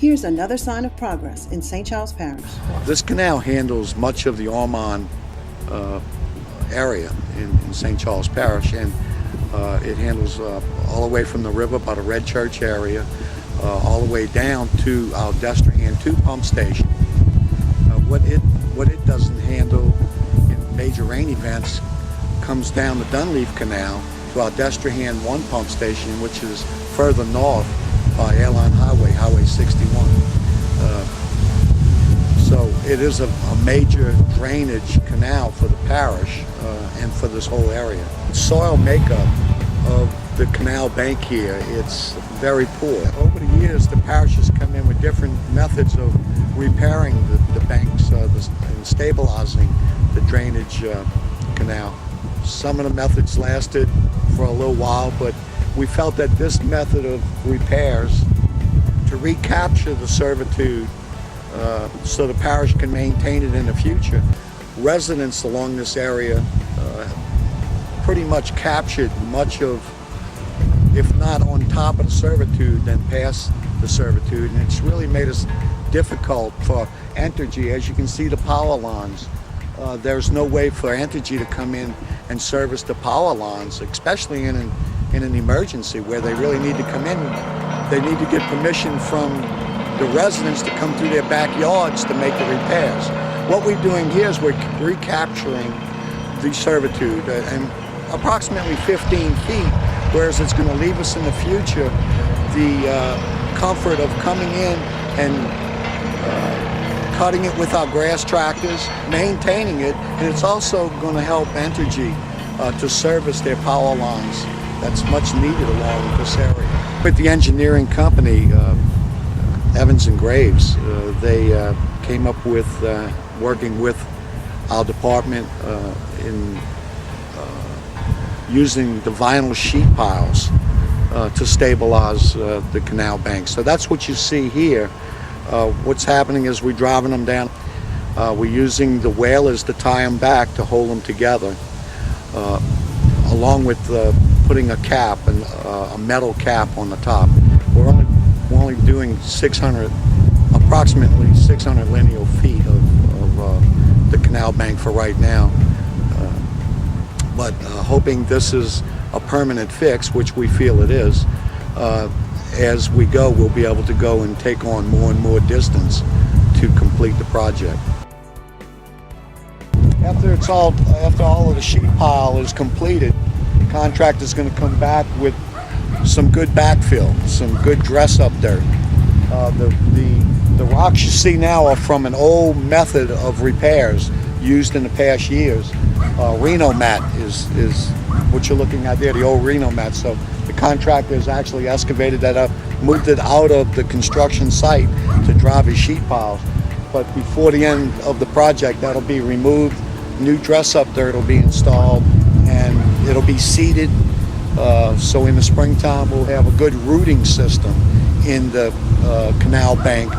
Here's another sign of progress in St. Charles Parish. This canal handles much of the Ormond area in St. Charles Parish, and it handles all the way from the river by the Red Church area, all the way down to our Destrehan 2 pump station. What it doesn't handle in major rain events comes down the Dunleith Canal to our Destrehan 1 pump station, which is further north by Airline Highway, Highway 61. So it is a major drainage canal for the parish and for this whole area. Soil makeup of the canal bank here, it's very poor. Over the years, the parish has come in with different methods of repairing the banks and stabilizing the drainage canal. Some of the methods lasted for a little while, but we felt that this method of repairs to recapture the servitude so the parish can maintain it in the future. Residents along this area pretty much captured much of, if not on top of the servitude, then past the servitude, and it's really made us difficult for Entergy. As you can see, the power lines, there's no way for Entergy to come in and service the power lines, especially in an emergency where they really need to come in. They need to get permission from the residents to come through their backyards to make the repairs. What we're doing here is we're recapturing the servitude and approximately 15 feet, whereas it's going to leave us in the future the comfort of coming in and cutting it with our grass tractors, maintaining it, and it's also going to help Entergy to service their power lines that's much needed along this area. With the engineering company, Evans and Graves, they came up with working with our department in using the vinyl sheet piles to stabilize the canal bank. So that's what you see here. What's happening is we're driving them down. We're using the whalers to tie them back to hold them together, along with putting a cap and a metal cap on the top. We're only doing approximately 600 lineal feet of the canal bank for right now, but hoping this is a permanent fix, which we feel it is. As we go, we'll be able to go and take on more and more distance to complete the project. After all of the sheet pile is completed, the contractor is going to come back with some good backfill, some good dress-up dirt. The rocks you see now are from an old method of repairs used in the past years. Reno mat is what you're looking at there, the old Reno mat. So the contractor has actually excavated that up, moved it out of the construction site to drive his sheet piles. But before the end of the project, that'll be removed. New dress-up dirt will be installed, and it'll be seeded. So in the springtime, we'll have a good rooting system in the canal bank.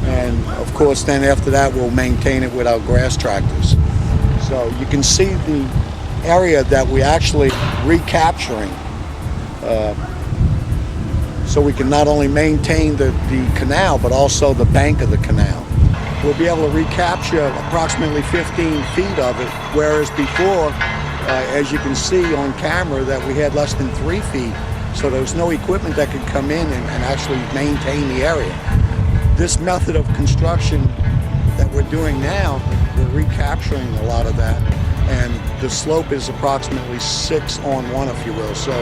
And of course, then after that, we'll maintain it with our grass tractors. So you can see the area that we're actually recapturing. So we can not only maintain the canal, but also the bank of the canal. We'll be able to recapture approximately 15 feet of it, whereas before, as you can see on camera, that we had less than 3 feet. So there was no equipment that could come in and actually maintain the area. This method of construction that we're doing now, we're recapturing a lot of that, and the slope is approximately 6-on-1, if you will. So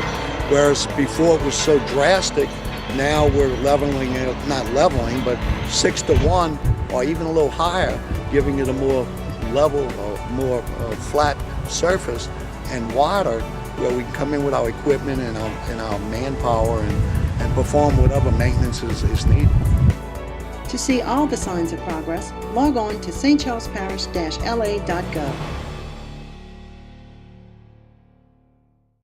whereas before it was so drastic, now we're leveling it, not leveling, but 6-to-1 or even a little higher, giving it a more level or more flat surface and wider, where we can come in with our equipment and our manpower and perform whatever maintenance is needed. To see all the signs of progress, log on to stcharlesparish-la.gov.